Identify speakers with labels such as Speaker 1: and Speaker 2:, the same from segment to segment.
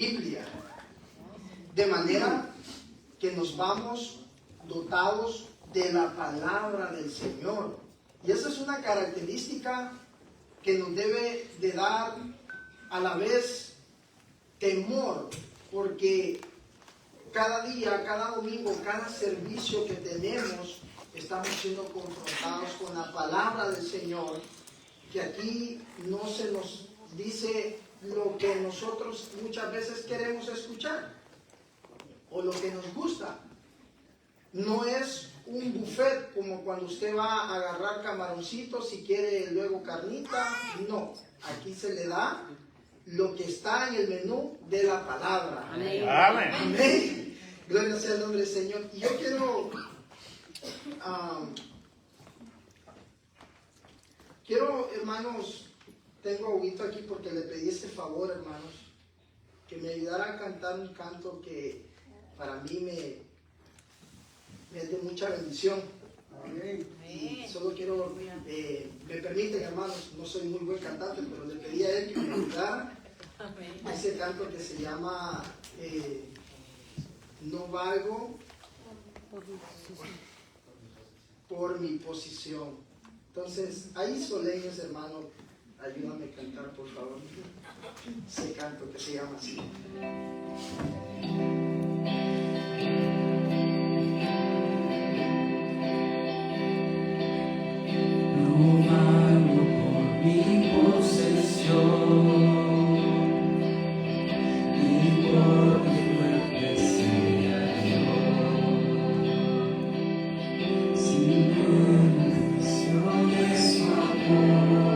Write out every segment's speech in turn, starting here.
Speaker 1: Biblia, de manera que nos vamos dotados de la palabra del Señor. Y esa es una característica que nos debe de dar a la vez temor, porque cada día, cada domingo, cada servicio que tenemos, estamos siendo confrontados con la palabra del Señor, que aquí no se nos dice lo que nosotros muchas veces queremos escuchar o lo que nos gusta. No es un buffet como cuando usted va a agarrar camaroncitos y quiere luego carnita. No, aquí se le da lo que está en el menú de la palabra.
Speaker 2: Amén.
Speaker 1: Amén. Amén. Gloria sea el nombre del Señor. Y yo quiero, hermanos, tengo agüita aquí porque le pedí este favor, hermanos, que me ayudara a cantar un canto que para mí me es de mucha bendición. Amén. Y solo quiero, me permiten, hermanos, no soy muy buen cantante, pero le pedí a él que me ayudara a ese canto que se llama No valgo por mi posición. Entonces, ahí solemnes, hermano, ayúdame a cantar, por favor, ese canto que se llama así.
Speaker 3: No valgo por mi posesión, ni por mi fuerte sea yo, sin bendición de su amor.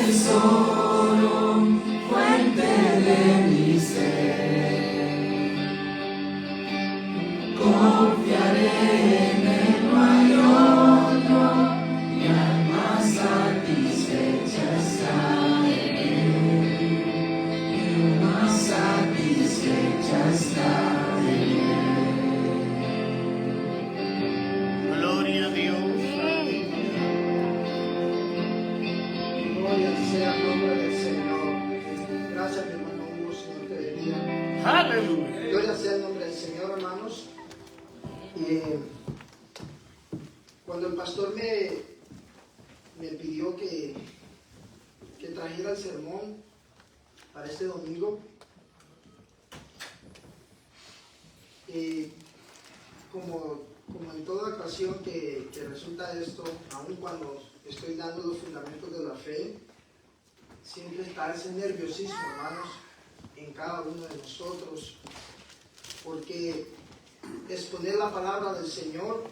Speaker 3: tesoro, fuente de mi ser. Confiaré en él, no hay otro, mi alma satisfecha está en él, mi alma satisfecha está en él.
Speaker 2: Gloria a Dios.
Speaker 1: Gloria sea el nombre del Señor. Gracias, mi hermano Hugo, Señor, te bendiga.
Speaker 2: Aleluya.
Speaker 1: Gloria sea el nombre del Señor, hermanos. Cuando el pastor me pidió que trajera el sermón para este domingo, como en toda ocasión que resulta esto, aun cuando estoy dando los fundamentos de la fe, siempre está ese nerviosismo, hermanos, en cada uno de nosotros, porque exponer la palabra del Señor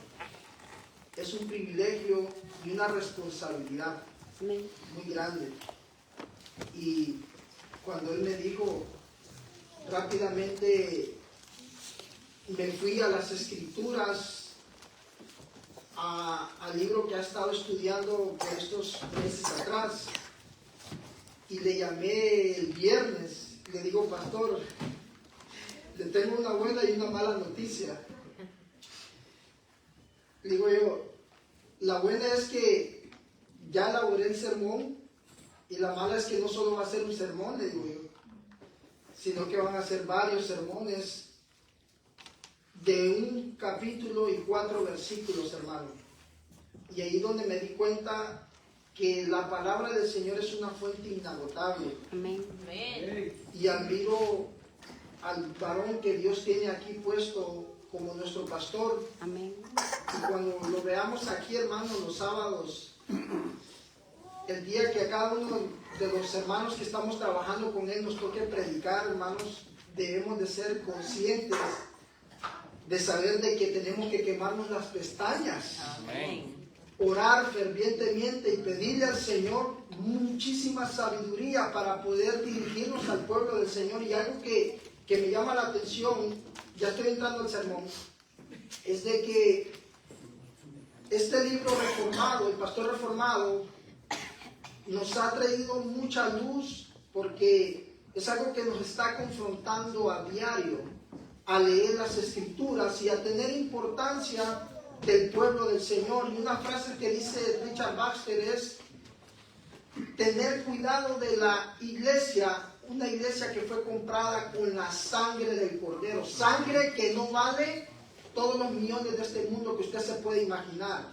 Speaker 1: es un privilegio y una responsabilidad muy grande. Y cuando Él me dijo, rápidamente me fui a las Escrituras, al libro que ha estado estudiando por estos meses atrás, y le llamé el viernes. Le digo, pastor, le tengo una buena y una mala noticia. Le digo yo, la buena es que ya elaboré el sermón, y la mala es que no solo va a ser un sermón, le digo yo, sino que van a ser varios sermones de un capítulo y 4 versículos, hermano. Y ahí donde me di cuenta que la palabra del Señor es una fuente inagotable.
Speaker 4: Amén.
Speaker 1: Y admiro al varón que Dios tiene aquí puesto como nuestro pastor.
Speaker 4: Amén.
Speaker 1: Y cuando lo veamos aquí, hermanos, los sábados, el día que a cada uno de los hermanos que estamos trabajando con él nos toque predicar, hermanos, debemos de ser conscientes de saber de que tenemos que quemarnos las pestañas.
Speaker 4: Amén.
Speaker 1: Orar fervientemente y pedirle al Señor muchísima sabiduría para poder dirigirnos al pueblo del Señor. Y algo que me llama la atención, ya estoy entrando al sermón, es de que este libro reformado, el pastor reformado, nos ha traído mucha luz, porque es algo que nos está confrontando a diario a leer las Escrituras y a tener importancia del pueblo del Señor. Y una frase que dice Richard Baxter es tener cuidado de la iglesia, una iglesia que fue comprada con la sangre del Cordero, sangre que no vale todos los millones de este mundo que usted se puede imaginar.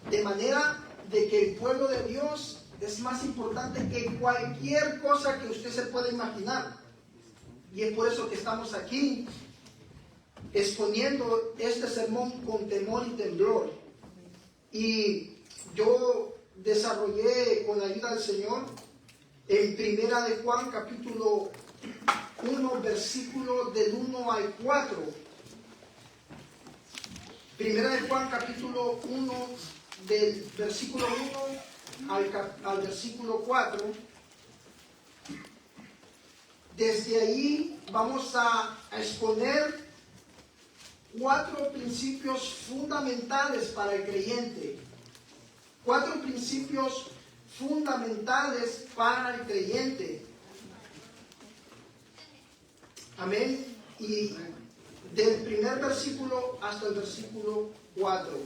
Speaker 1: De manera de que el pueblo de Dios es más importante que cualquier cosa que usted se pueda imaginar. Y es por eso que estamos aquí exponiendo este sermón con temor y temblor. Y yo desarrollé con la ayuda del Señor en Primera de Juan capítulo 1 versículo del 1 al 4. Primera de Juan capítulo 1 del versículo 1 al versículo 4. Desde ahí vamos a exponer 4 principios fundamentales para el creyente. 4 principios fundamentales para el creyente. Amén. Y del primer versículo hasta el versículo 4.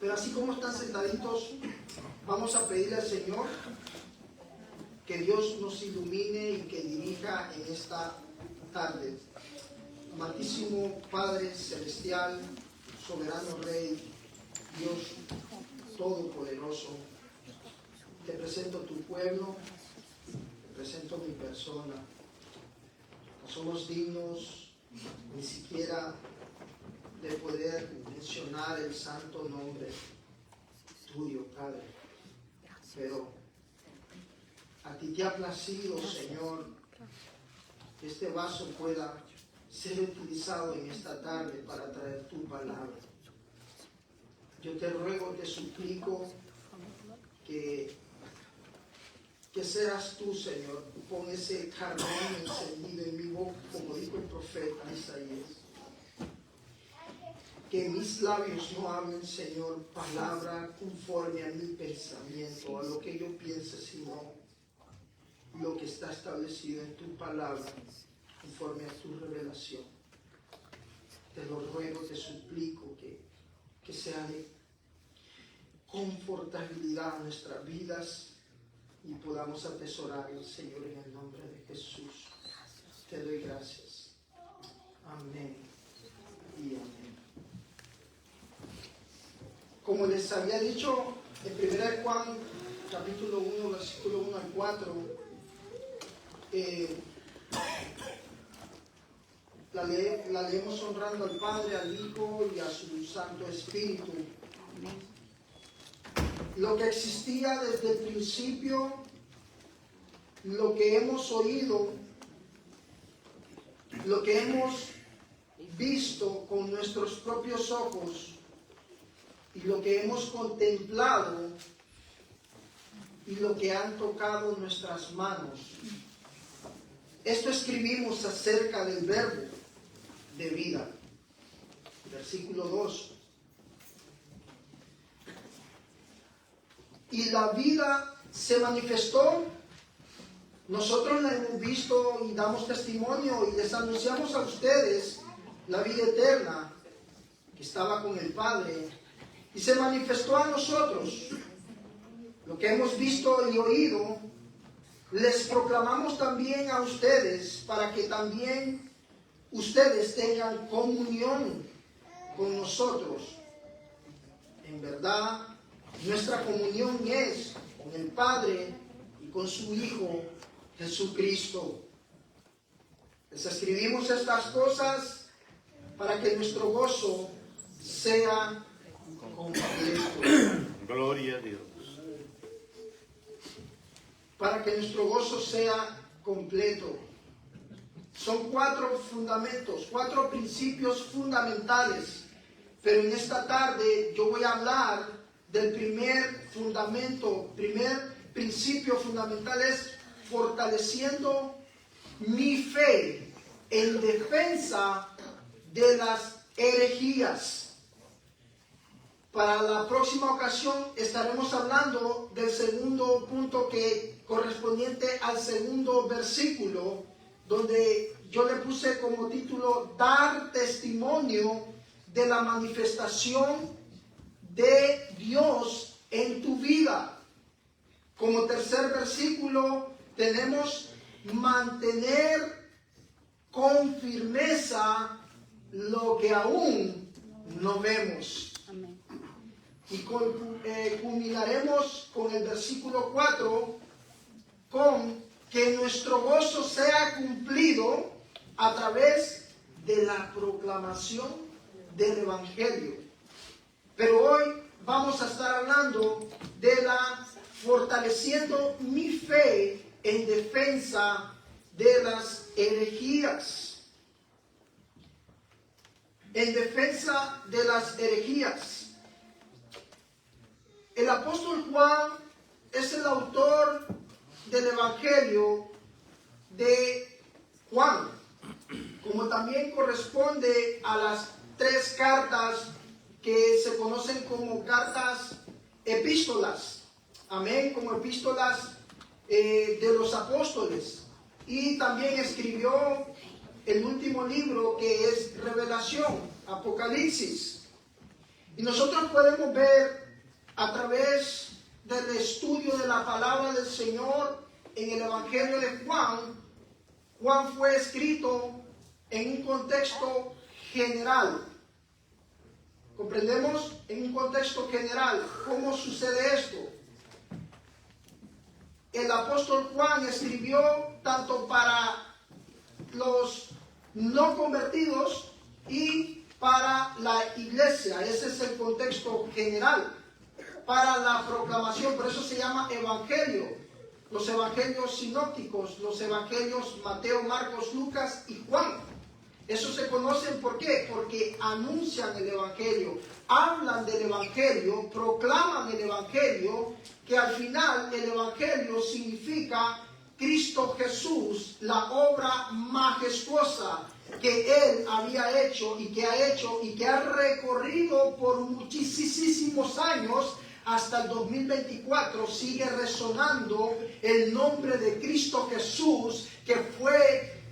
Speaker 1: Pero así como están sentaditos, vamos a pedirle al Señor que Dios nos ilumine y que dirija en esta tarde. Amantísimo Padre Celestial, Soberano Rey, Dios Todopoderoso, te presento tu pueblo, te presento mi persona. No somos dignos ni siquiera de poder mencionar el santo nombre tuyo, Padre, pero a ti te ha placido, Señor, que este vaso pueda ser utilizado en esta tarde para traer tu palabra. Yo te ruego, te suplico que que seas tú, Señor. Pon ese carbón encendido en mi boca, como dijo el profeta Isaías. Que mis labios no hablen, Señor, palabra conforme a mi pensamiento, a lo que yo piense, sino lo que está establecido en tu palabra, conforme a tu revelación. Te lo ruego, te suplico que sea de confortabilidad a nuestras vidas y podamos atesorar al Señor en el nombre de Jesús. Te doy gracias. Amén y amén. Como les había dicho en 1 Juan capítulo 1, versículo 1 al 4, la leemos honrando al Padre, al Hijo y a su Santo Espíritu. Lo que existía desde el principio, lo que hemos oído, lo que hemos visto con nuestros propios ojos y lo que hemos contemplado y lo que han tocado nuestras manos. Esto escribimos acerca del verbo de vida. Versículo 2. Y la vida se manifestó. Nosotros la hemos visto y damos testimonio y les anunciamos a ustedes la vida eterna que estaba con el Padre y se manifestó a nosotros. Lo que hemos visto y oído, les proclamamos también a ustedes para que también ustedes tengan comunión con nosotros. En verdad, nuestra comunión es con el Padre y con su Hijo Jesucristo. Les escribimos estas cosas para que nuestro gozo sea completo.
Speaker 3: Gloria a Dios.
Speaker 1: Para que nuestro gozo sea completo. Son 4 fundamentos, 4 principios fundamentales. Pero en esta tarde yo voy a hablar del primer fundamento, primer principio fundamental es fortaleciendo mi fe en defensa de las herejías. Para la próxima ocasión estaremos hablando del segundo punto correspondiente al segundo versículo, donde yo le puse como título dar testimonio de la manifestación de Dios en tu vida. Como tercer versículo tenemos mantener con firmeza lo que aún no vemos.
Speaker 2: Amén.
Speaker 1: Y culminaremos con el versículo 4 con que nuestro gozo sea cumplido a través de la proclamación del Evangelio. Pero hoy vamos a estar hablando de la fortaleciendo mi fe en defensa de las herejías. En defensa de las herejías. El apóstol Juan es el autor del Evangelio de Juan, como también corresponde a las 3 cartas que se conocen como cartas epístolas, amén, como epístolas de los apóstoles. Y también escribió el último libro que es Revelación, Apocalipsis. Y nosotros podemos ver a través del estudio de la palabra del Señor en el Evangelio de Juan. Juan fue escrito en un contexto general. ¿Comprendemos? En un contexto general. ¿Cómo sucede esto? El apóstol Juan escribió tanto para los no convertidos y para la iglesia. Ese es el contexto general. Para la proclamación, por eso se llama evangelio. Los evangelios sinópticos, los evangelios Mateo, Marcos, Lucas y Juan. Eso se conocen, ¿por qué? Porque anuncian el Evangelio, hablan del Evangelio, proclaman el Evangelio, que al final el Evangelio significa Cristo Jesús, la obra majestuosa que Él había hecho y que ha recorrido por muchísimos años. Hasta el 2024 sigue resonando el nombre de Cristo Jesús, que fue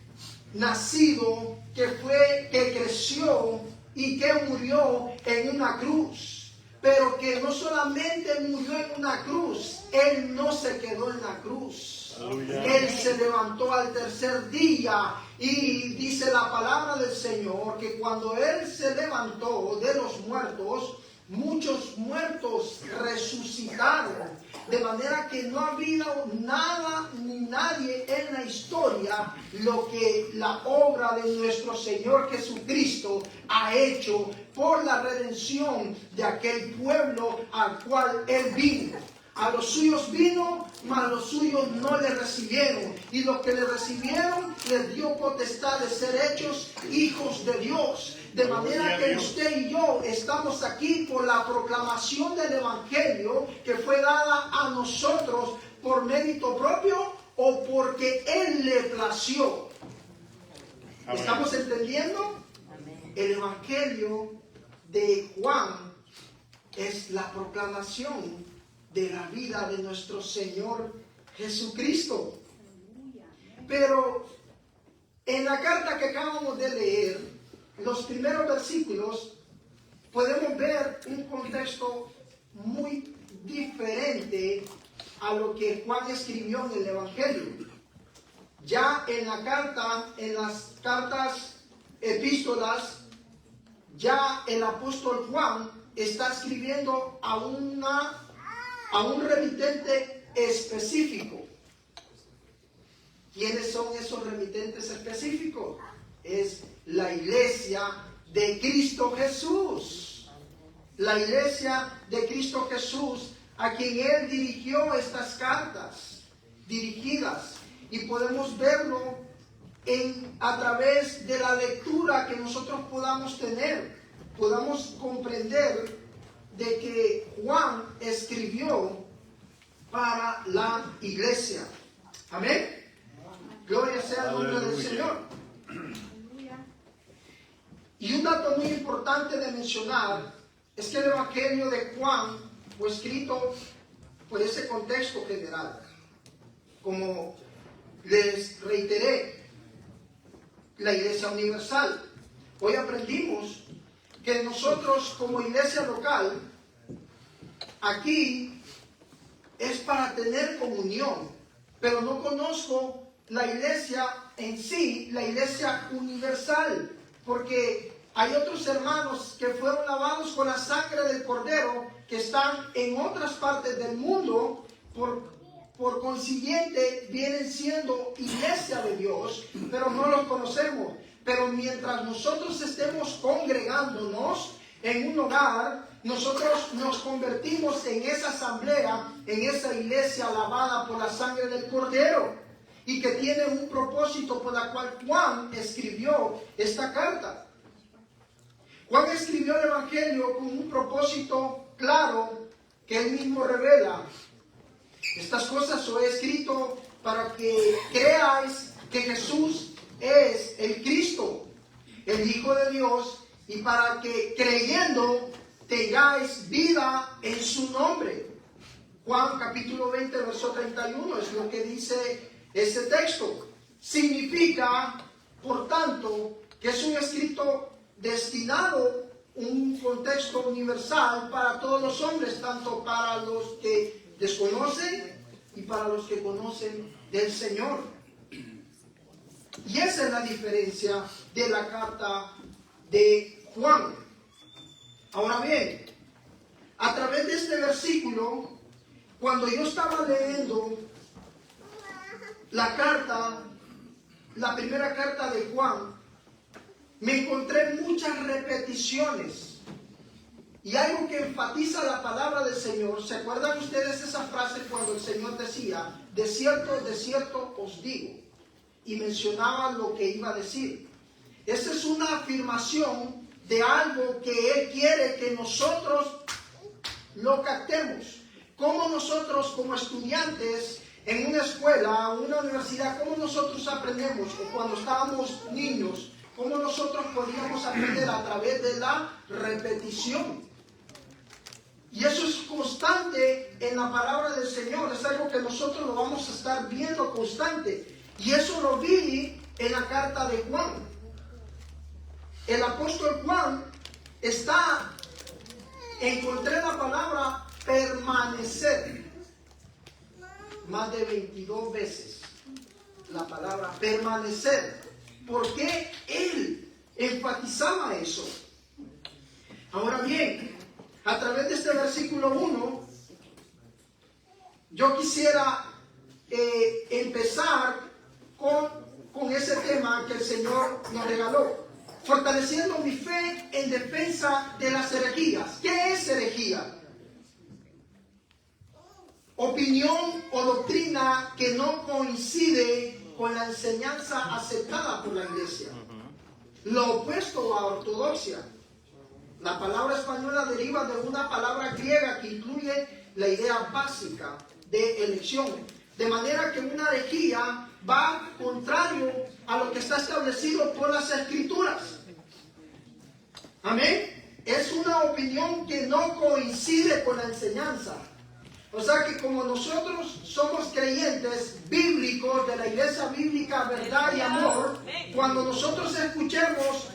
Speaker 1: nacido, que creció y que murió en una cruz. Pero que no solamente murió en una cruz, Él no se quedó en la cruz. Él se levantó al tercer día, y dice la palabra del Señor que cuando Él se levantó de los muertos, muchos muertos resucitaron, de manera que no ha habido nada ni nadie en la historia lo que la obra de nuestro Señor Jesucristo ha hecho por la redención de aquel pueblo al cual Él vino. A los suyos vino, mas los suyos no le recibieron. Y los que le recibieron, les dio potestad de ser hechos hijos de Dios. De manera que usted y yo estamos aquí por la proclamación del Evangelio que fue dada a nosotros por mérito propio o porque Él le plació. Amén. ¿Estamos entendiendo? Amén. El Evangelio de Juan es la proclamación de la vida de nuestro Señor Jesucristo. Pero en la carta que acabamos de leer, los primeros versículos, podemos ver un contexto muy diferente a lo que Juan escribió en el Evangelio. Ya en la carta, en las cartas epístolas, ya el apóstol Juan está escribiendo a un remitente específico. ¿Quiénes son esos remitentes específicos? Es la iglesia de Cristo Jesús. La iglesia de Cristo Jesús, a quien Él dirigió estas cartas dirigidas. Y podemos verlo a través de la lectura que nosotros podamos tener. Podamos comprender de que Juan escribió para la iglesia. Amén. Gloria sea el nombre del Señor. Y un dato muy importante de mencionar es que el Evangelio de Juan fue escrito por ese contexto general. Como les reiteré, la Iglesia Universal. Hoy aprendimos que nosotros como iglesia local, aquí es para tener comunión, pero no conozco la iglesia en sí, la Iglesia Universal, porque hay otros hermanos que fueron lavados con la sangre del Cordero, que están en otras partes del mundo, por consiguiente vienen siendo iglesia de Dios, pero no los conocemos. Pero mientras nosotros estemos congregándonos en un hogar, nosotros nos convertimos en esa asamblea, en esa iglesia lavada por la sangre del Cordero, y que tiene un propósito por la cual Juan escribió esta carta. Juan escribió el Evangelio con un propósito claro que él mismo revela. Estas cosas os he escrito para que creáis que Jesús es el Cristo, el Hijo de Dios, y para que creyendo tengáis vida en su nombre. Juan capítulo 20, verso 31 es lo que dice ese texto. Significa, por tanto, que es un escrito destinado, un contexto universal para todos los hombres, tanto para los que desconocen y para los que conocen del Señor. Y esa es la diferencia de la carta de Juan. Ahora bien, a través de este versículo, cuando yo estaba leyendo la carta, la primera carta de Juan, me encontré muchas repeticiones y algo que enfatiza la palabra del Señor. ¿Se acuerdan ustedes esa frase cuando el Señor decía, de cierto os digo? Y mencionaba lo que iba a decir. Esa es una afirmación de algo que Él quiere que nosotros lo captemos. Como nosotros como estudiantes en una escuela, una universidad, cómo nosotros aprendemos, o cuando estábamos niños, cómo nosotros podíamos aprender a través de la repetición. Y eso es constante en la palabra del Señor, es algo que nosotros lo vamos a estar viendo constante. Y eso lo vi en la carta de Juan. El apóstol Juan encontré la palabra permanecer más de 22 veces. La palabra permanecer. ¿Por qué él enfatizaba eso? Ahora bien, a través de este versículo 1, yo quisiera empezar con ese tema que el Señor nos regaló. Fortaleciendo mi fe en defensa de las herejías. ¿Qué es herejía? Opinión o doctrina que no coincide con la enseñanza aceptada por la iglesia. Lo opuesto a ortodoxia. La palabra española deriva de una palabra griega que incluye la idea básica de elección. De manera que una herejía va contrario a lo que está establecido por las Escrituras. Amén. Es una opinión que no coincide con la enseñanza. O sea que como nosotros somos creyentes bíblicos de la iglesia bíblica Verdad y Amor, cuando nosotros escuchemos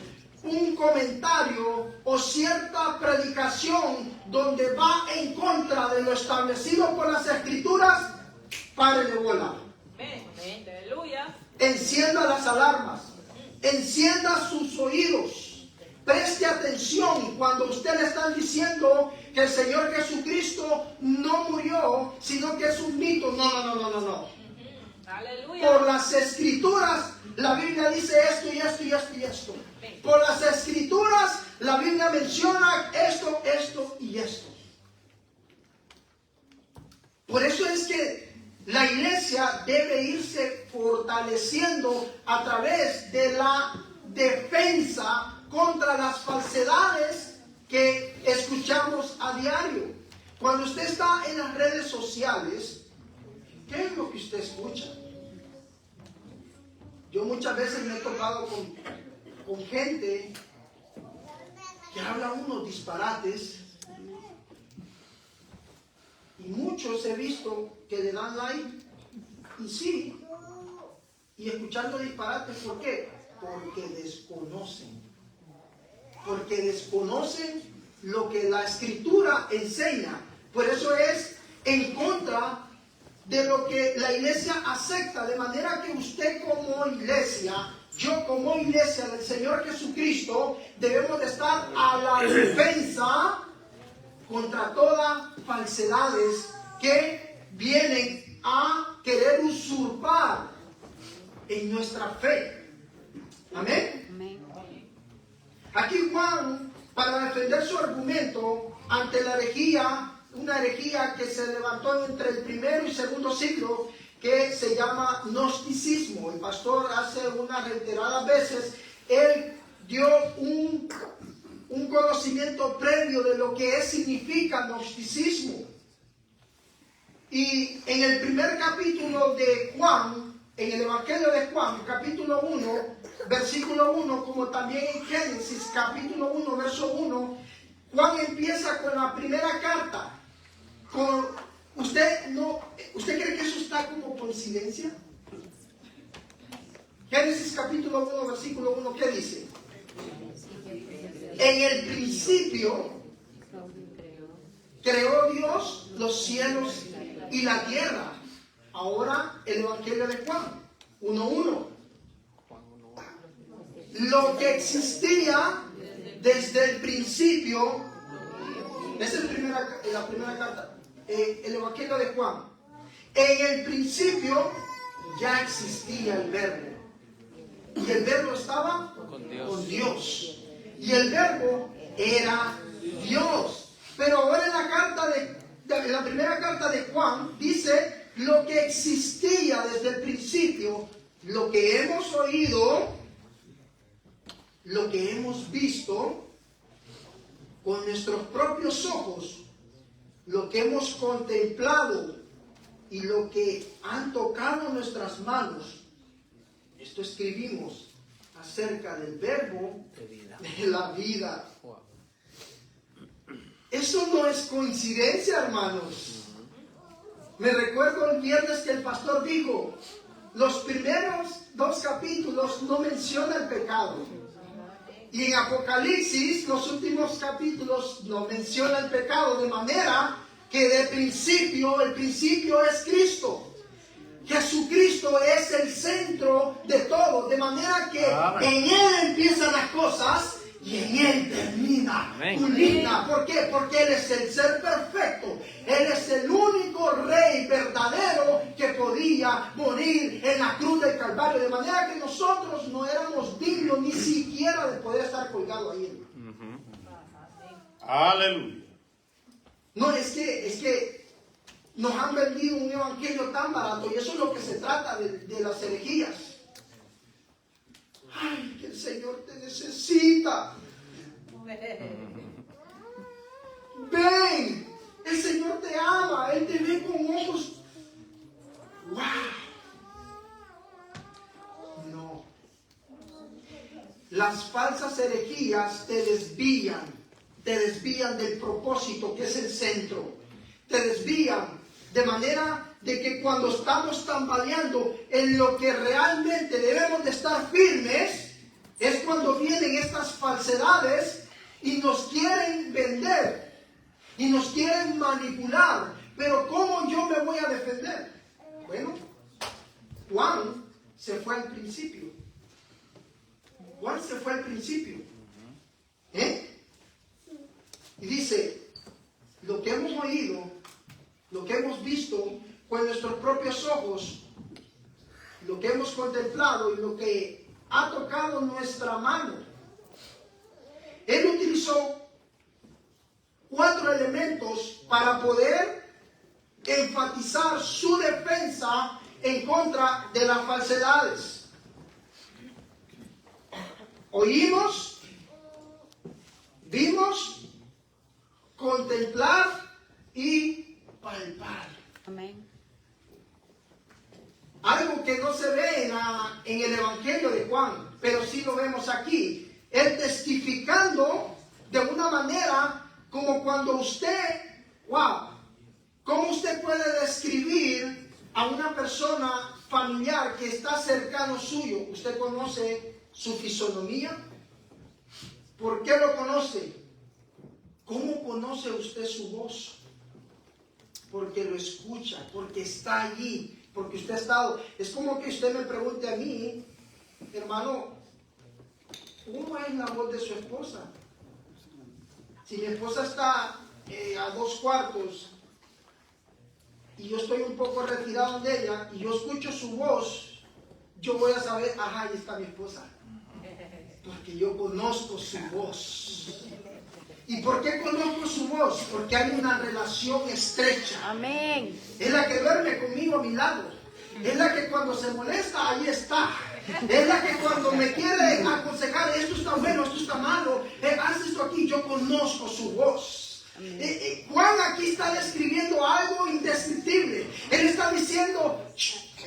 Speaker 1: un comentario o cierta predicación donde va en contra de lo establecido por las Escrituras, pare de volar. Encienda las alarmas, encienda sus oídos. Preste atención cuando usted le están diciendo que el Señor Jesucristo no murió, sino que es un mito. No.
Speaker 3: Aleluya.
Speaker 1: Por las Escrituras, la Biblia dice esto y esto y esto y esto. Por las Escrituras, la Biblia menciona esto y esto. Por eso es que la iglesia debe irse fortaleciendo a través de la defensa contra las falsedades que escuchamos a diario. Cuando usted está en las redes sociales, ¿qué es lo que usted escucha? Yo muchas veces me he topado con gente que habla unos disparates y muchos he visto que le dan like y sí, y escuchando disparates. ¿Por qué? Porque desconocen. Porque desconocen lo que la Escritura enseña. Por eso es en contra de lo que la iglesia acepta. De manera que usted como iglesia, yo como iglesia del Señor Jesucristo, debemos de estar a la defensa contra todas falsedades que vienen a querer usurpar en nuestra fe. Amén. Aquí Juan, para defender su argumento ante la herejía, una herejía que se levantó entre el primero y segundo siglo, que se llama gnosticismo. El pastor hace unas reiteradas veces, él dio un conocimiento previo de lo que significa gnosticismo. Y en el primer capítulo de Juan, en el Evangelio de Juan, capítulo 1, versículo 1, como también en Génesis, capítulo 1, verso 1, Juan empieza con la primera carta. ¿Usted cree que eso está como coincidencia? Génesis capítulo 1, versículo 1, ¿qué dice? En el principio creó Dios los cielos y la tierra. Ahora el Evangelio de Juan 1:1. Lo que existía desde el principio. Esa es la primera carta. El Evangelio de Juan. En el principio ya existía el Verbo. Y el Verbo estaba con Dios. Y el Verbo era Dios. Pero ahora en la primera carta de Juan dice lo que existía desde el principio, lo que hemos oído, lo que hemos visto con nuestros propios ojos, lo que hemos contemplado y lo que han tocado nuestras manos. Esto escribimos acerca del verbo de la vida. Eso no es coincidencia, hermanos. Me recuerdo el viernes que el pastor dijo, los primeros 2 capítulos no mencionan el pecado. Y en Apocalipsis, los últimos capítulos no mencionan el pecado, de manera que el principio es Cristo. Jesucristo es el centro de todo, de manera que en Él empiezan las cosas y en Él termina. Culmina. ¿Por qué? Porque Él es el ser perfecto. Él es el único Rey verdadero que podía morir en la cruz del Calvario. De manera que nosotros no éramos dignos ni siquiera de poder estar colgados ahí.
Speaker 2: Aleluya.
Speaker 1: No, es que nos han vendido un evangelio tan barato, y eso es lo que se trata de las herejías. Ay, que el Señor te necesita. Ven, el Señor te ama, Él te ve con ojos. ¡Wow! No. Las falsas herejías te desvían del propósito que es el centro. Te desvían de manera de que cuando estamos tambaleando en lo que realmente debemos de estar firmes, es cuando vienen estas falsedades y nos quieren vender y nos quieren manipular. Pero ¿cómo yo me voy a defender? Bueno, Juan se fue al principio. Juan se fue al principio. Y dice, lo que hemos oído, lo que hemos visto con nuestros propios ojos, lo que hemos contemplado y lo que ha tocado nuestra mano. Él utilizó 4 elementos para poder enfatizar su defensa en contra de las falsedades. Oímos, vimos, contemplar y palpar.
Speaker 3: Amén.
Speaker 1: Algo que no se ve en el Evangelio de Juan, pero sí lo vemos aquí. Él testificando de una manera como cuando usted, ¿cómo usted puede describir a una persona familiar que está cercano suyo? ¿Usted conoce su fisonomía? ¿Por qué lo conoce? ¿Cómo conoce usted su voz? Porque lo escucha, porque está allí, porque usted ha estado. Es como que usted me pregunte a mí, hermano, ¿cómo es la voz de su esposa? Si mi esposa está a 2 cuartos y yo estoy un poco retirado de ella y yo escucho su voz, yo voy a saber, ajá, ahí está mi esposa. Porque yo conozco su voz. ¿Y por qué conozco su voz? Porque hay una relación estrecha.
Speaker 3: Amén.
Speaker 1: Es la que duerme conmigo a mi lado. Es la que cuando se molesta, ahí está. Es la que cuando me quiere aconsejar, esto está bueno, esto está malo, haz esto aquí, yo conozco su voz. Juan aquí está describiendo algo indescriptible. Él está diciendo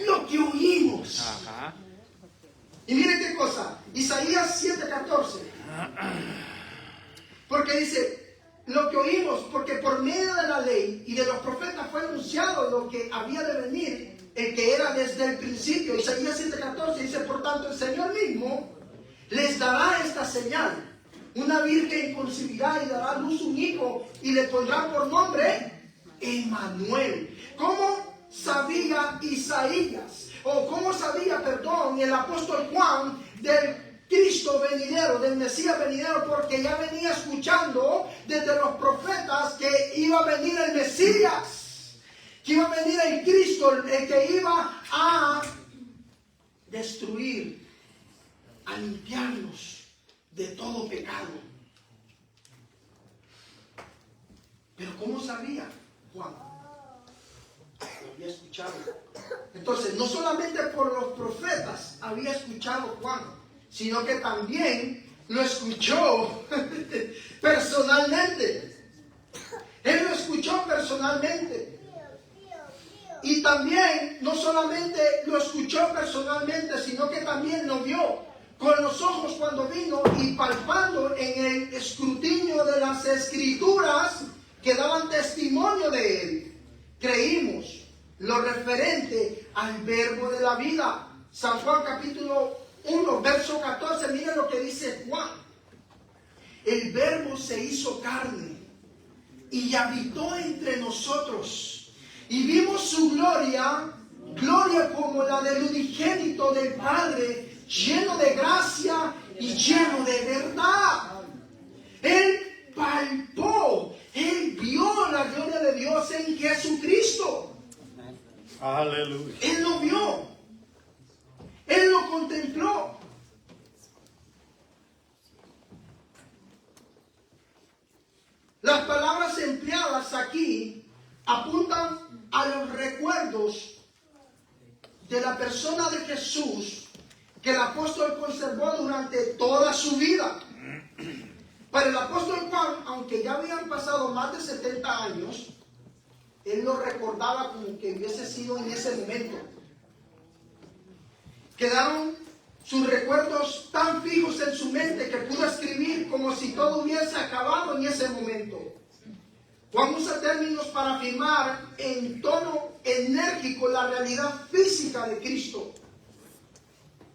Speaker 1: lo que oímos.
Speaker 2: Ajá.
Speaker 1: Y mire qué cosa, Isaías 7:14. Porque dice, lo que oímos, porque por medio de la ley y de los profetas fue anunciado lo que había de venir, el que era desde el principio. Isaías 7:14 dice, por tanto el Señor mismo les dará esta señal. Una virgen concebirá y dará a luz un hijo y le pondrá por nombre Emmanuel. ¿Cómo sabía Isaías? O cómo sabía, el apóstol Juan del Cristo venidero, del Mesías venidero? Porque ya venía escuchando desde los profetas que iba a venir el Mesías, que iba a venir el Cristo, el que iba a destruir, a limpiarnos de todo pecado. Pero ¿cómo sabía Juan? Lo había escuchado. Entonces, no solamente por los profetas había escuchado Juan, sino que también lo escuchó personalmente. Él lo escuchó personalmente. Y también, no solamente lo escuchó personalmente, sino que también lo vio con los ojos cuando vino y palpando en el escrutinio de las Escrituras que daban testimonio de él. Creímos lo referente al verbo de la vida. San Juan capítulo 1, verso 14, miren lo que dice Juan. El verbo se hizo carne y habitó entre nosotros. Y vimos su gloria, gloria como la del unigénito del Padre, lleno de gracia y lleno de verdad. Él palpó, él vio la gloria de Dios en Jesucristo.
Speaker 2: Aleluya.
Speaker 1: Él lo vio, él lo contempló. Las palabras empleadas aquí apuntan a los recuerdos de la persona de Jesús que el apóstol conservó durante toda su vida. Para el apóstol Juan, aunque ya habían pasado más de 70 años, él lo recordaba como que hubiese sido en ese momento. Quedaron sus recuerdos tan fijos en su mente que pudo escribir como si todo hubiese acabado en ese momento. Juan usa términos para afirmar en tono enérgico la realidad física de Cristo,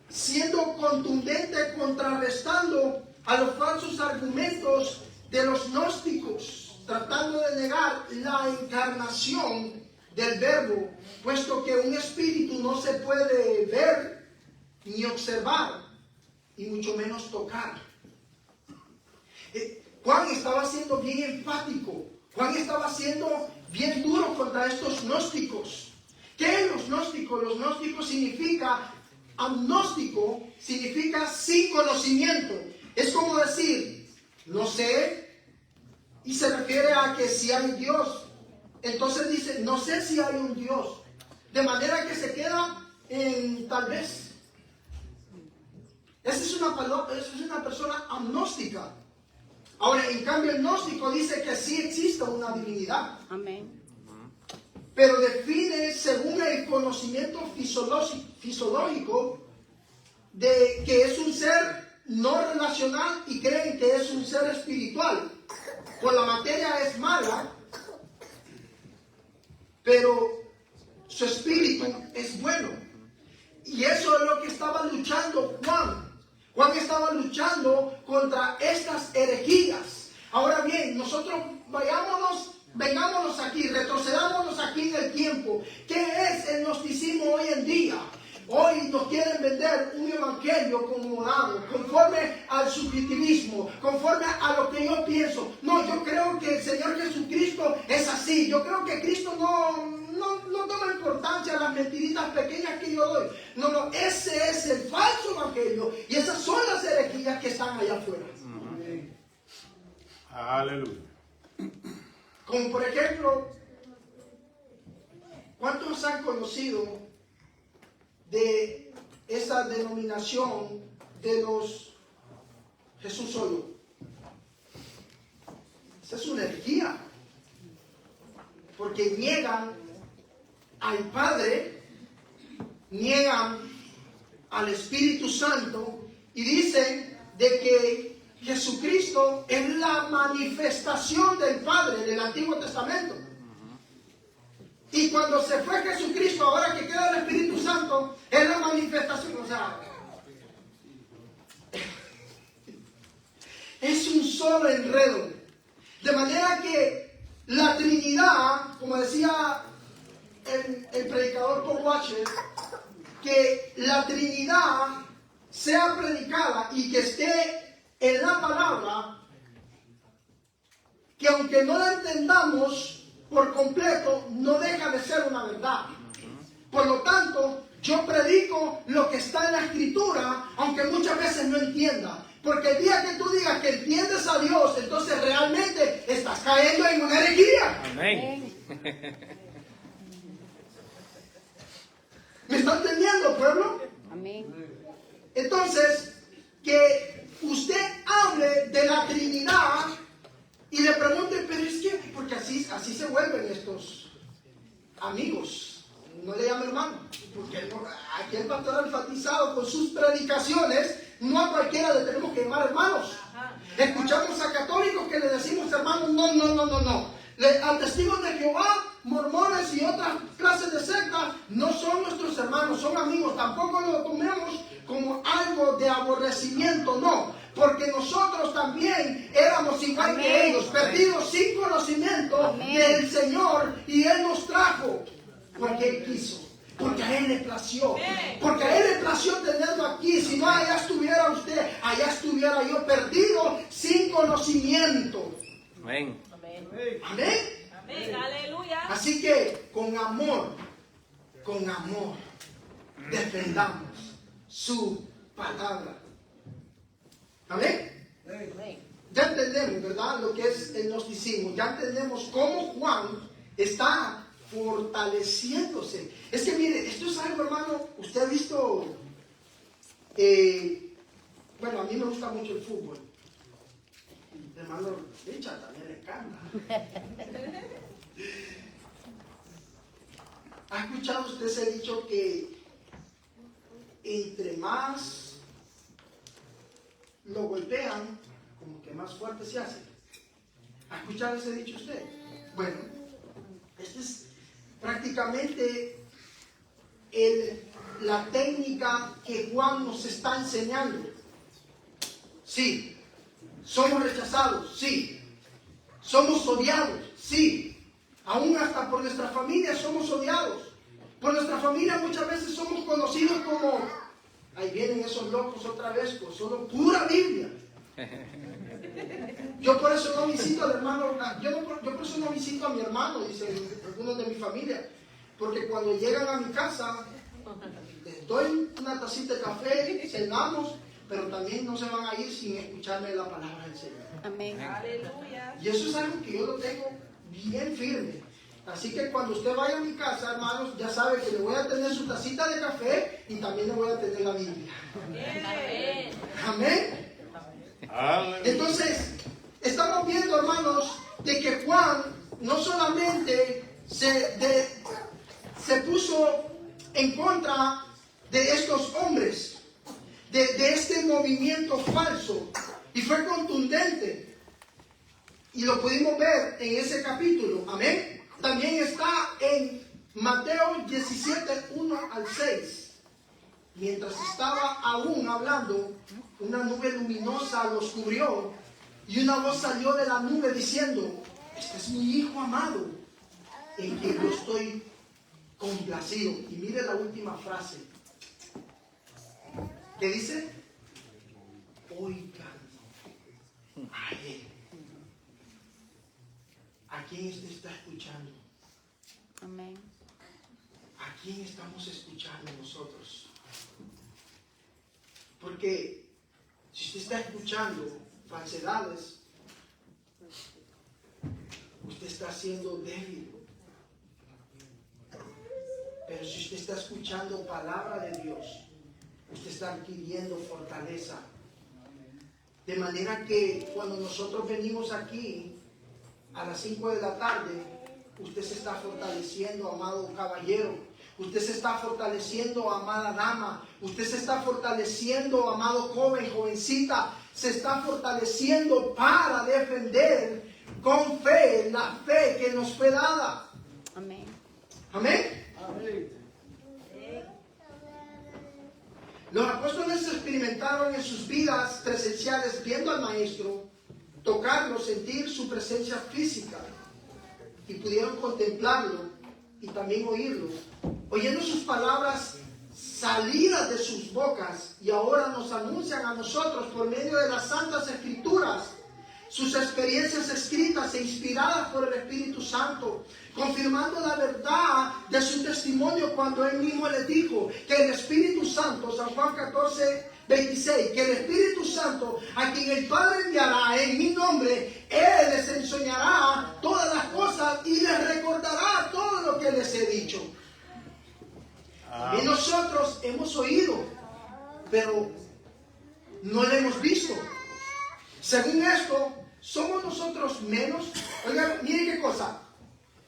Speaker 1: siendo contundente contrarrestando a los falsos argumentos de los gnósticos, tratando de negar la encarnación del Verbo, puesto que un espíritu no se puede ver ni observar, y mucho menos tocar. Juan estaba siendo bien enfático. Juan estaba siendo bien duro contra estos gnósticos. ¿Qué es los gnósticos? Los gnósticos significa, agnóstico significa sin conocimiento. Es como decir, no sé, y se refiere a que si hay Dios. Entonces dice, no sé si hay un Dios. De manera que se queda en tal vez. Esa es una persona agnóstica. Ahora, en cambio, el gnóstico dice que sí existe una divinidad.
Speaker 3: Amén.
Speaker 1: Pero define según el conocimiento fisiológico de que es un ser no relacional y creen que es un ser espiritual. Pues la materia es mala, pero su espíritu es bueno. Y eso es lo que estaba luchando Juan. Juan estaba luchando contra estas herejías. Ahora bien, nosotros vengámonos aquí, retrocedámonos aquí en el tiempo. ¿Qué es el gnosticismo hoy en día? Hoy nos quieren vender un evangelio acomodado, conforme al subjetivismo, conforme a lo que yo pienso. No, yo creo que el Señor Jesucristo es así. Yo creo que Cristo no toma importancia a las mentiritas pequeñas que yo doy. No, ese es el falso evangelio. Y esas son las herejías que están allá afuera.
Speaker 2: Aleluya.
Speaker 1: Como por ejemplo, ¿cuántos han conocido de esa denominación de los Jesús solo? Esa es una herejía, porque niegan al Padre, niegan al Espíritu Santo y dicen de que Jesucristo es la manifestación del Padre del Antiguo Testamento. Y cuando se fue Jesucristo, ahora que queda el Espíritu Santo, es la manifestación. O sea, es un solo enredo. De manera que la Trinidad, como decía el predicador Paul Washer, que la Trinidad sea predicada y que esté en la palabra, que aunque no la entendamos por completo, no deja de ser una verdad. Por lo tanto, yo predico lo que está en la Escritura, aunque muchas veces no entienda. Porque el día que tú digas que entiendes a Dios, entonces realmente estás cayendo en una herejía.
Speaker 2: Amén.
Speaker 1: ¿Me está entendiendo, pueblo?
Speaker 3: Amén.
Speaker 1: Entonces, que usted hable de la Trinidad y le pregunte, pero es que, porque así se vuelven estos amigos, no le llame hermano, porque aquí el pastor enfatizado con sus predicaciones, no a cualquiera le tenemos que llamar hermanos. Escuchamos a católicos que le decimos hermanos, no. A testigos de Jehová, mormones y otras clases de sectas no son nuestros hermanos, son amigos. Tampoco lo tomemos como algo de aborrecimiento, no, porque nosotros también éramos igual que ellos, perdidos sin conocimiento del Señor, y Él nos trajo porque Él quiso, porque a Él le plació, porque a Él le plació tenerlo aquí. Si no, allá estuviera usted, allá estuviera yo, perdido sin conocimiento.
Speaker 4: Amén.
Speaker 1: Amén.
Speaker 3: Amén. Aleluya.
Speaker 1: Así que con amor, defendamos su palabra. Amén. Ya entendemos, ¿verdad? Lo que es el gnosticismo. Ya entendemos cómo Juan está fortaleciéndose. Es que mire, esto es algo, hermano. Usted ha visto, bueno, a mí me gusta mucho el fútbol. Hermano Richard también le encanta. ¿Ha escuchado usted ese dicho que entre más lo golpean, como que más fuerte se hace? ¿Ha escuchado ese dicho usted? Bueno, esta es prácticamente la técnica que Juan nos está enseñando. Sí. Somos rechazados, sí. Somos odiados, sí. Aún hasta por nuestra familia somos odiados. Por nuestra familia muchas veces somos conocidos como, ahí vienen esos locos otra vez, con solo pura Biblia. Yo por eso no visito al hermano, yo por eso no visito a mi hermano, dicen algunos de mi familia. Porque cuando llegan a mi casa, les doy una tacita de café, cenamos, pero también no se van a ir sin escucharme la palabra del Señor.
Speaker 5: Amén.
Speaker 3: Aleluya.
Speaker 1: Y eso es algo que yo lo tengo bien firme. Así que cuando usted vaya a mi casa, hermanos, ya sabe que le voy a tener su tacita de café y también le voy a tener la Biblia.
Speaker 3: Amén.
Speaker 1: Amén.
Speaker 2: Aleluya.
Speaker 1: Entonces, estamos viendo, hermanos, de que Juan no solamente se puso en contra de estos hombres, de este movimiento falso, y fue contundente, y lo pudimos ver en ese capítulo. Amén. También está en Mateo 17, 1 al 6. Mientras estaba aún hablando, una nube luminosa los cubrió, y una voz salió de la nube diciendo: este es mi Hijo amado, en quien yo estoy complacido. Y mire la última frase. ¿Qué dice? Oigan a Él. ¿A quién usted está escuchando?
Speaker 5: Amén.
Speaker 1: ¿A quién estamos escuchando nosotros? Porque si usted está escuchando falsedades, usted está siendo débil. Pero si usted está escuchando palabra de Dios, usted está adquiriendo fortaleza. De manera que cuando nosotros venimos aquí a las 5 de la tarde, usted se está fortaleciendo, amado caballero. Usted se está fortaleciendo, amada dama. Usted se está fortaleciendo, amado joven, jovencita. Se está fortaleciendo para defender con fe la fe que nos fue dada.
Speaker 5: Amén.
Speaker 1: Amén. Los apóstoles experimentaron en sus vidas presenciales viendo al Maestro, tocarlo, sentir su presencia física, y pudieron contemplarlo y también oírlo, oyendo sus palabras salidas de sus bocas, y ahora nos anuncian a nosotros por medio de las Santas Escrituras sus experiencias escritas e inspiradas por el Espíritu Santo, confirmando la verdad de su testimonio cuando Él mismo les dijo que el Espíritu Santo, San Juan 14, 26, que el Espíritu Santo, a quien el Padre enviará en mi nombre, Él les enseñará todas las cosas y les recordará todo lo que les he dicho. Y nosotros hemos oído, pero no lo hemos visto. menos. Oigan, miren qué cosa.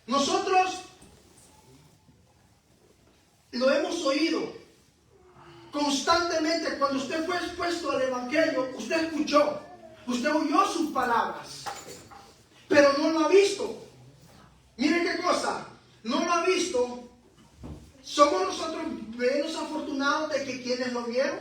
Speaker 1: Nosotros lo hemos oído constantemente. Cuando usted fue expuesto al Evangelio, usted escuchó, usted oyó sus palabras, pero no lo ha visto. Miren qué cosa, no lo ha visto. ¿Somos nosotros menos afortunados de que quienes lo vieron?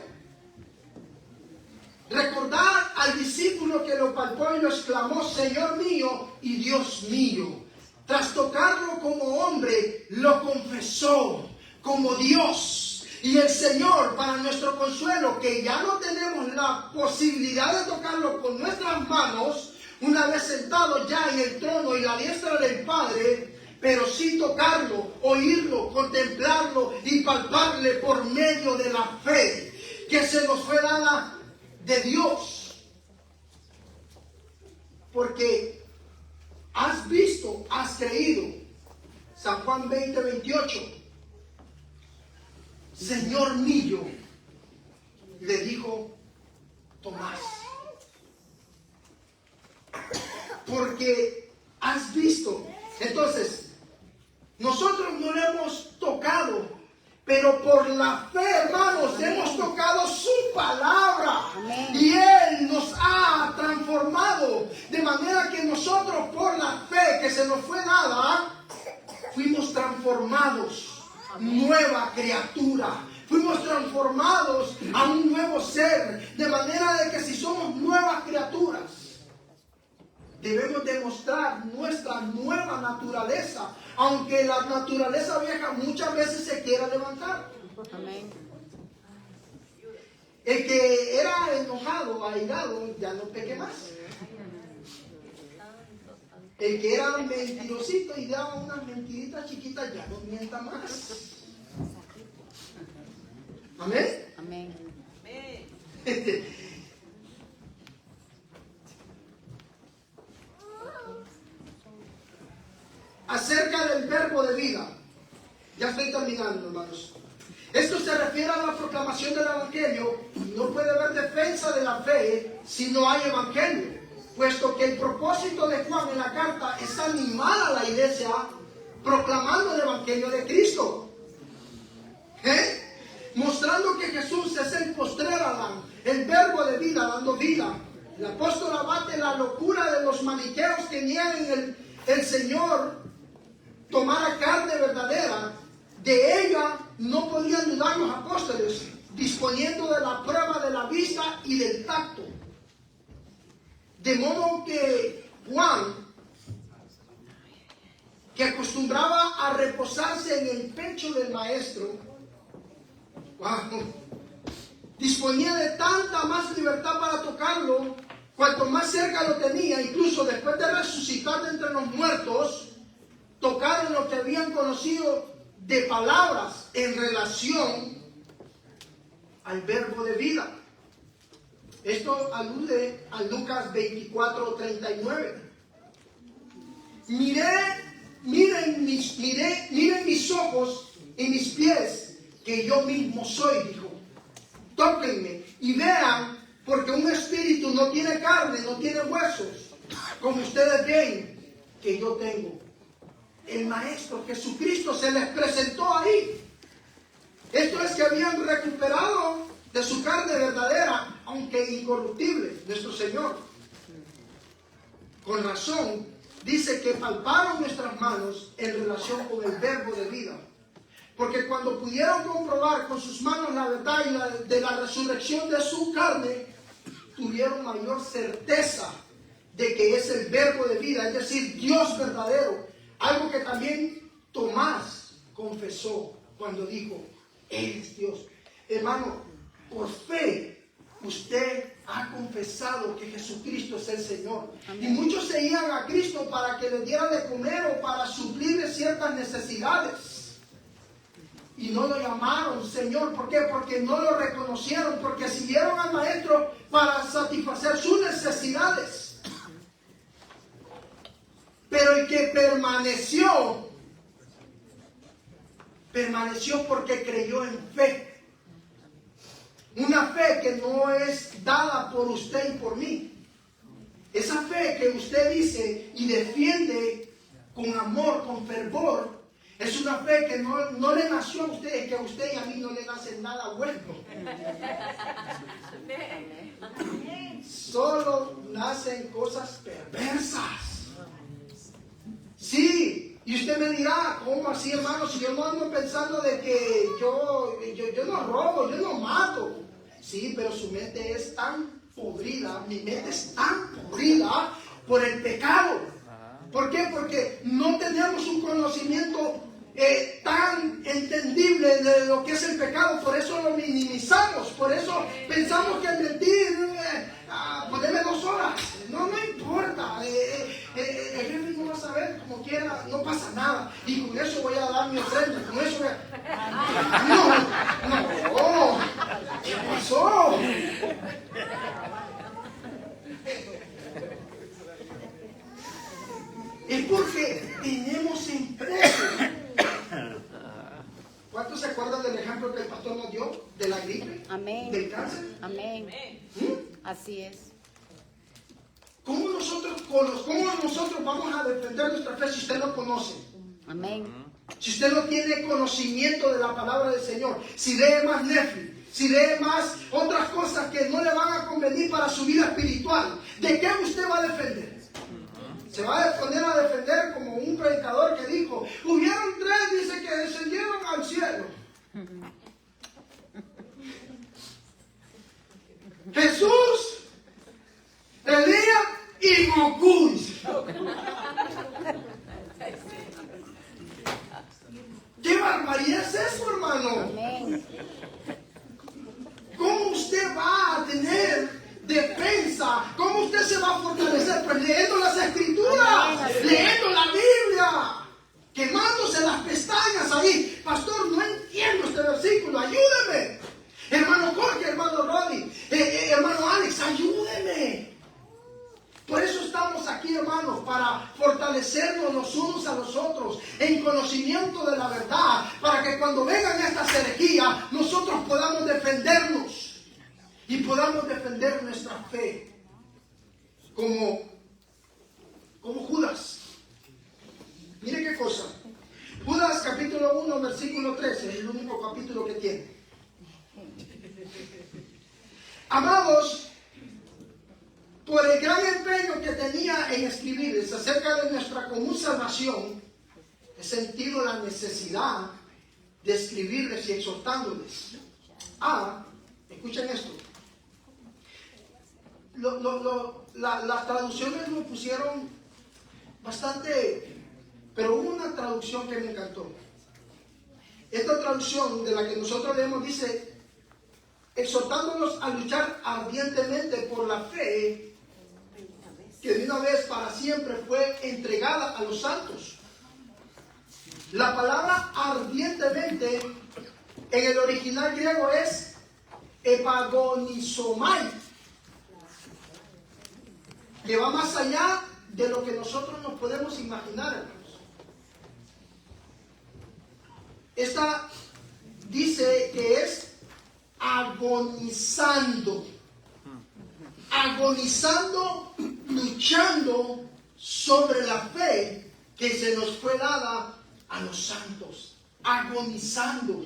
Speaker 1: Recordar al discípulo que lo palpó y lo exclamó, Señor mío y Dios mío. Tras tocarlo como hombre, lo confesó como Dios. Y el Señor, para nuestro consuelo, que ya no tenemos la posibilidad de tocarlo con nuestras manos, una vez sentado ya en el trono y la diestra del Padre, pero sí tocarlo, oírlo, contemplarlo y palparle por medio de la fe que se nos fue dada de Dios. Porque has visto, has creído. San Juan 20:28. Señor mío, le dijo Tomás, porque has visto. Entonces, nosotros no le hemos tocado, pero por la fe, hermanos, hemos tocado su palabra. Amén. Y Él nos ha transformado, de manera que nosotros, por la fe que se nos fue dada, fuimos transformados. Amén. Nueva criatura. Fuimos transformados a un nuevo ser, de manera de que si somos nuevas criaturas, debemos demostrar nuestra nueva naturaleza, aunque la naturaleza vieja muchas veces se quiera levantar. Amén. El que era enojado, airado, ya no peque más. El que era mentirosito y daba unas mentiritas chiquitas, ya no mienta más. Amén.
Speaker 3: Amén.
Speaker 1: Acerca del verbo de vida. Ya estoy terminando, hermanos. Esto se refiere a la proclamación del Evangelio. No puede haber defensa de la fe si no hay Evangelio, puesto que el propósito de Juan en la carta es animar a la iglesia proclamando el Evangelio de Cristo. Mostrando que Jesús es el postrer Adán, el verbo de vida, dando vida. El apóstol abate la locura de los maniqueos que niegan el Señor tomara carne verdadera. De ella no podían dudar los apóstoles, disponiendo de la prueba de la vista y del tacto. De modo que Juan, que acostumbraba a reposarse en el pecho del maestro, disponía de tanta más libertad para tocarlo, cuanto más cerca lo tenía. Incluso después de resucitar de entre los muertos, tocaron lo que habían conocido de palabras en relación al verbo de vida. Esto alude a Lucas 24:39. Miren mis ojos y mis pies, que yo mismo soy, dijo. Tóquenme y vean, porque un espíritu no tiene carne, no tiene huesos, como ustedes ven que yo tengo. El Maestro Jesucristo se les presentó ahí. Esto es que habían recuperado de su carne verdadera, aunque incorruptible, nuestro Señor. Con razón, dice que palparon nuestras manos en relación con el verbo de vida. Porque cuando pudieron comprobar con sus manos la verdad de la resurrección de su carne, tuvieron mayor certeza de que es el verbo de vida, es decir, Dios verdadero. Algo que también Tomás confesó cuando dijo, Él es Dios. Hermano, por fe, usted ha confesado que Jesucristo es el Señor. Amén. Y muchos seguían a Cristo para que les diera de comer o para suplirles ciertas necesidades. Y no lo llamaron Señor. ¿Por qué? Porque no lo reconocieron, porque siguieron al Maestro para satisfacer sus necesidades. Pero el que permaneció porque creyó en fe. Una fe que no es dada por usted y por mí. esa fe que usted dice y defiende con amor, con fervor, es una fe que no le nació a usted, que a usted y a mí no le nace nada bueno. Solo nacen cosas perversas. Sí, y usted me dirá, ¿cómo así, hermano? Si yo no ando pensando de que yo no robo, yo no mato. Sí, pero su mente es tan podrida, mi mente es tan podrida por el pecado. ¿Por qué? Porque no tenemos un conocimiento tan entendible de lo que es el pecado, por eso lo minimizamos, por eso pensamos que el mentir, ponerme 2 horas, no importa, el jefe no va a saber, como quiera, no pasa nada, y con eso voy a dar mi ofrenda, con eso voy no, ¿qué pasó? Es porque tenemos empresa. ¿Cuántos se acuerdan del ejemplo que el pastor nos dio? De la gripe,
Speaker 4: Amén.
Speaker 1: del cáncer.
Speaker 4: Amén. Así es.
Speaker 1: ¿Cómo nosotros vamos a defender nuestra fe si usted no conoce?
Speaker 4: Amén.
Speaker 1: Si usted no tiene conocimiento de la palabra del Señor, si lee más Netflix, si lee más otras cosas que no le van a convenir para su vida espiritual, ¿de qué usted va a defender? Se va a poner a defender como un predicador que dijo, hubieron 3, dice, que descendieron al cielo. Jesús, Elías y Goku. ¿Qué barbaridad es eso, hermano?
Speaker 4: Amén.
Speaker 1: ¿Cómo usted va a tener defensa? ¿Cómo usted se va a fortalecer? Pues leyendo las escrituras, leyendo la Biblia, quemándose las pestañas ahí. Pastor, no entiendo este versículo, ayúdeme. Hermano Jorge, hermano Roddy, hermano Alex, ayúdeme. Por eso estamos aquí, hermanos, para fortalecernos los unos a los otros en conocimiento de la verdad, para que cuando vengan estas herejías, nosotros podamos defendernos y podamos defender nuestra fe como Judas. Mire qué cosa. Judas capítulo 1, versículo 13, es el único capítulo que tiene. Amados, por el gran empeño que tenía en escribirles acerca de nuestra común salvación, he sentido la necesidad de escribirles y exhortándoles. Escuchen esto. Las traducciones lo pusieron bastante, pero hubo una traducción que me encantó. Esta traducción de la que nosotros leemos dice, exhortándolos a luchar ardientemente por la fe que de una vez para siempre fue entregada a los santos. La palabra ardientemente en el original griego es epagonizomai, que va más allá de lo que nosotros nos podemos imaginar, hermanos. Esta dice que es agonizando, luchando sobre la fe que se nos fue dada a los santos, agonizando.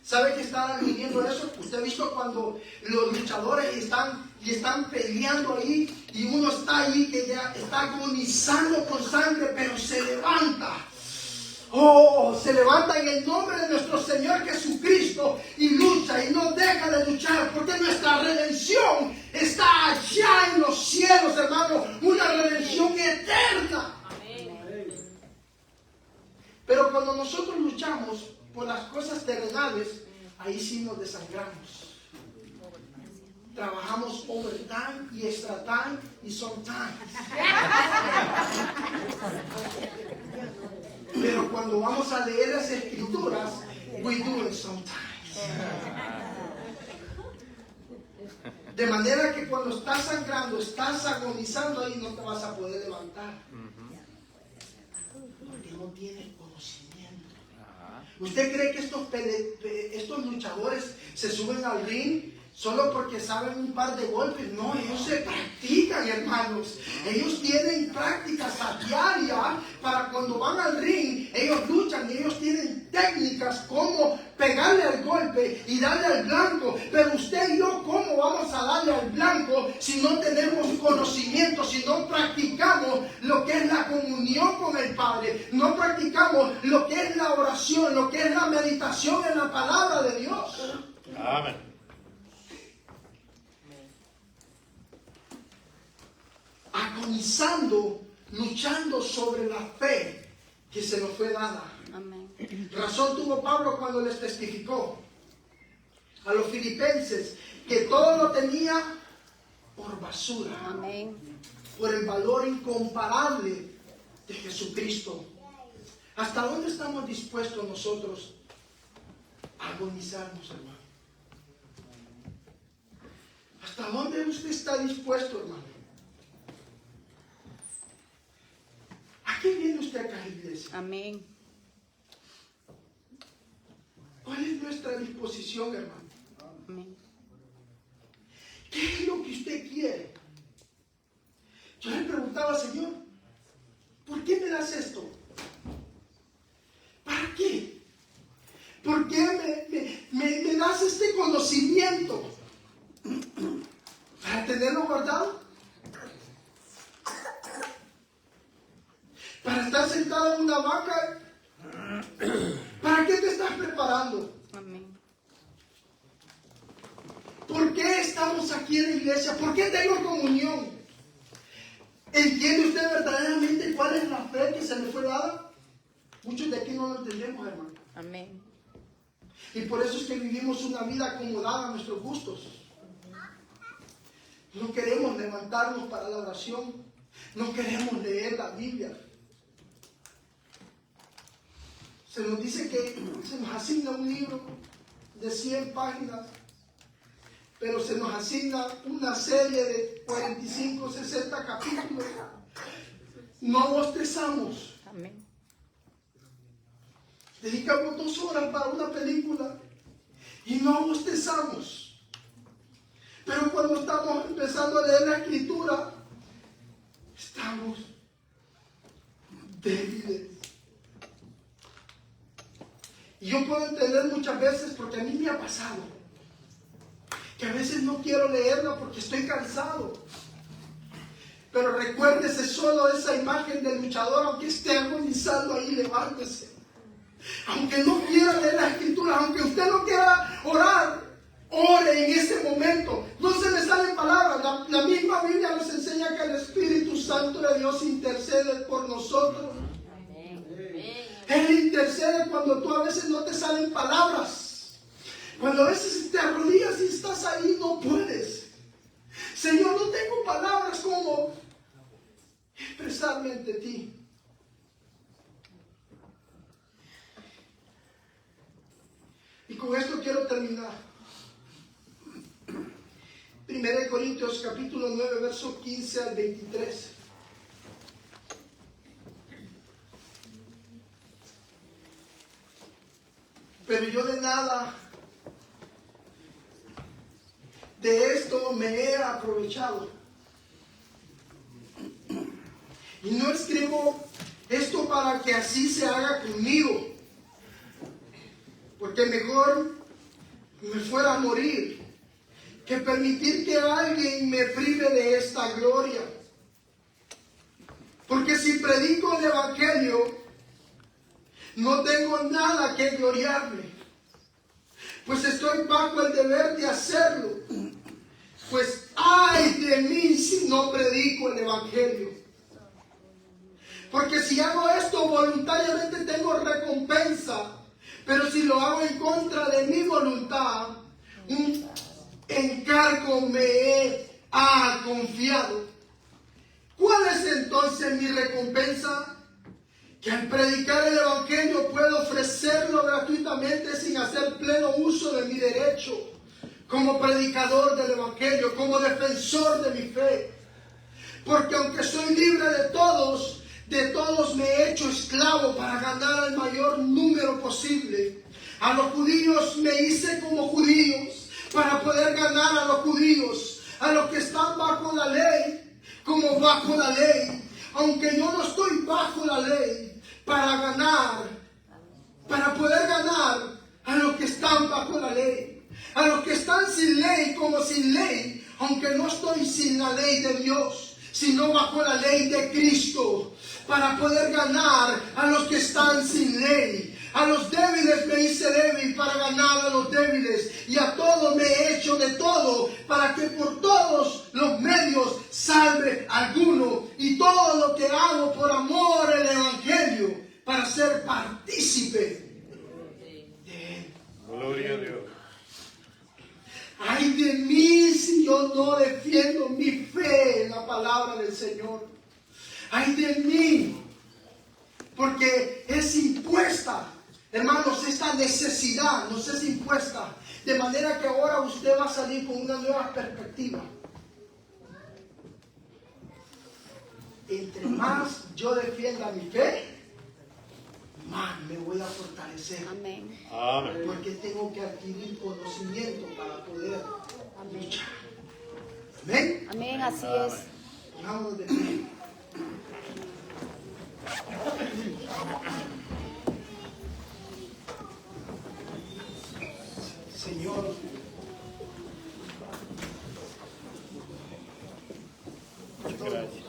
Speaker 1: ¿Sabe que están viviendo eso? Usted ha visto cuando los luchadores están peleando ahí y uno está ahí que ya está agonizando con sangre, pero se levanta. Se levanta en el nombre de nuestro Señor Jesucristo y lucha y no deja de luchar, porque nuestra redención está allá en los cielos, hermano, una redención eterna.
Speaker 3: Amén.
Speaker 1: Pero cuando nosotros luchamos por las cosas terrenales, ahí sí nos desangramos. Trabajamos overtime y extra time y sometimes. Pero cuando vamos a leer las escrituras, we do it sometimes. De manera que cuando estás sangrando, estás agonizando ahí, no te vas a poder levantar. Porque no tienes conocimiento. ¿Usted cree que estos luchadores se suben al ring solo porque saben un par de golpes. No, ellos se practican, hermanos. Ellos tienen prácticas a diaria para cuando van al ring. Ellos luchan y ellos tienen técnicas como pegarle al golpe y darle al blanco. Pero usted y yo, ¿cómo vamos a darle al blanco si no tenemos conocimiento, si no practicamos lo que es la comunión con el Padre? No practicamos lo que es la oración, lo que es la meditación en la palabra de Dios.
Speaker 2: Amén.
Speaker 1: Agonizando, luchando sobre la fe que se nos fue dada.
Speaker 4: Amén.
Speaker 1: Razón tuvo Pablo cuando les testificó a los filipenses que todo lo tenía por basura,
Speaker 4: Amén.
Speaker 1: por el valor incomparable de Jesucristo. ¿Hasta dónde estamos dispuestos nosotros a agonizarnos, hermano? ¿Hasta dónde usted está dispuesto, hermano? ¿A qué viene usted acá, iglesia?
Speaker 4: Amén.
Speaker 1: ¿Cuál es nuestra disposición, hermano?
Speaker 4: Amén.
Speaker 1: ¿Qué es lo que usted quiere? Yo le preguntaba, Señor, ¿por qué me das esto? ¿Para qué? ¿Por qué me das este conocimiento? ¿Para tenerlo guardado? ¿Para estar sentado en una banca? ¿Para qué te estás preparando?
Speaker 4: Amén.
Speaker 1: ¿Por qué estamos aquí en la iglesia? ¿Por qué tengo comunión? ¿Entiende usted verdaderamente cuál es la fe que se le fue dada? Muchos de aquí no lo entendemos, hermano.
Speaker 4: Amén.
Speaker 1: Y por eso es que vivimos una vida acomodada a nuestros gustos. No queremos levantarnos para la oración. No queremos leer la Biblia. Se nos dice que se nos asigna un libro de 100 páginas, pero se nos asigna una serie de 45, 60 capítulos. No bostezamos.
Speaker 4: Amén.
Speaker 1: Dedicamos 2 horas para una película y no bostezamos. Pero cuando estamos empezando a leer la Escritura, estamos débiles. Y yo puedo entender muchas veces, porque a mí me ha pasado, que a veces no quiero leerla porque estoy cansado. Pero recuérdese solo esa imagen del luchador, aunque esté agonizando ahí, levántese. Aunque no quiera leer la Escritura, aunque usted no quiera orar, ore en ese momento. No se le salen palabras. La misma Biblia nos enseña que el Espíritu Santo de Dios intercede por nosotros. Él intercede cuando tú a veces no te salen palabras. Cuando a veces te arrodillas y estás ahí, no puedes. Señor, no tengo palabras como expresarme ante ti. Y con esto quiero terminar. 1 Corintios capítulo 9, verso 15 al 23. Pero yo de nada de esto me he aprovechado. Y no escribo esto para que así se haga conmigo, porque mejor me fuera a morir que permitir que alguien me prive de esta gloria. Porque si predico el Evangelio, no tengo nada que gloriarme, pues estoy bajo el deber de hacerlo. Pues ay de mí si no predico el Evangelio. Porque si hago esto voluntariamente tengo recompensa, pero si lo hago en contra de mi voluntad, un encargo me ha confiado. ¿Cuál es entonces mi recompensa? Que al predicar el Evangelio puedo ofrecerlo gratuitamente sin hacer pleno uso de mi derecho como predicador del Evangelio, como defensor de mi fe. Porque aunque soy libre de todos me he hecho esclavo para ganar al mayor número posible. A los judíos me hice como judíos, para poder ganar a los judíos, a los que están bajo la ley, como bajo la ley. Aunque yo no estoy bajo la ley, para poder ganar a los que están bajo la ley, a los que están sin ley como sin ley, aunque no estoy sin la ley de Dios, sino bajo la ley de Cristo, para poder ganar a los que están sin ley. A los débiles me hice débil para ganar a los débiles, y a todos me he hecho de todo, para que por todos los medios salve alguno. Y todo lo que hago por amor al Evangelio, para ser partícipe de él.
Speaker 2: Gloria a Dios.
Speaker 1: Ay de mí si yo no defiendo mi fe en la palabra del Señor. Ay de mí, porque es impuesta. Hermanos, esta necesidad nos es impuesta, de manera que ahora usted va a salir con una nueva perspectiva. Entre más yo defienda mi fe, más me voy a fortalecer.
Speaker 4: Amén.
Speaker 2: Amén.
Speaker 1: Porque tengo que adquirir conocimiento para poder luchar. Amén.
Speaker 4: Amén, así es.
Speaker 1: Vamos de pie. Señor,
Speaker 2: Gracias.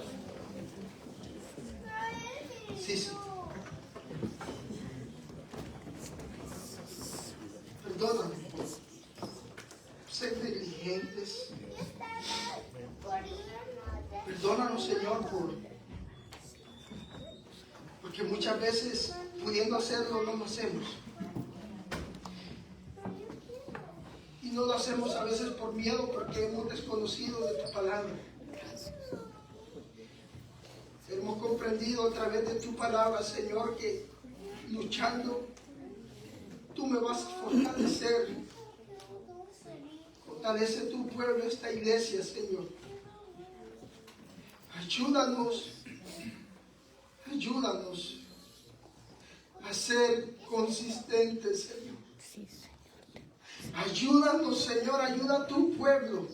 Speaker 1: sí. Perdóname por ser negligentes. Perdónanos, Señor, porque muchas veces, pudiendo hacerlo, no lo hacemos. Y no lo hacemos a veces por miedo, porque hemos desconocido de tu palabra. Hemos comprendido a través de tu palabra, Señor, que luchando, tú me vas a fortalecer. Fortalece tu pueblo, esta iglesia, Señor. Ayúdanos a ser consistentes, Señor.
Speaker 4: Sí, Señor.
Speaker 1: Ayúdanos, Señor, ayuda a tu pueblo.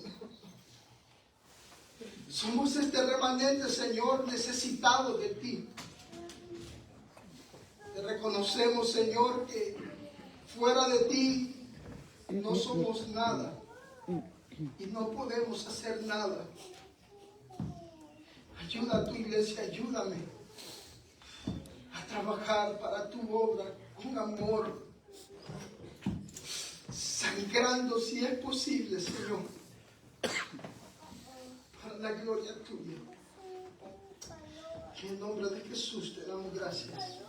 Speaker 1: Somos este remanente, Señor, necesitados de ti. Te reconocemos, Señor, que fuera de ti no somos nada y no podemos hacer nada. Ayuda a tu iglesia, ayúdame a trabajar para tu obra con amor, sangrando si es posible, Señor, para la gloria tuya. En el nombre de Jesús te damos gracias.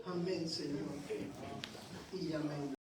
Speaker 1: Amén, Señor. Y amén.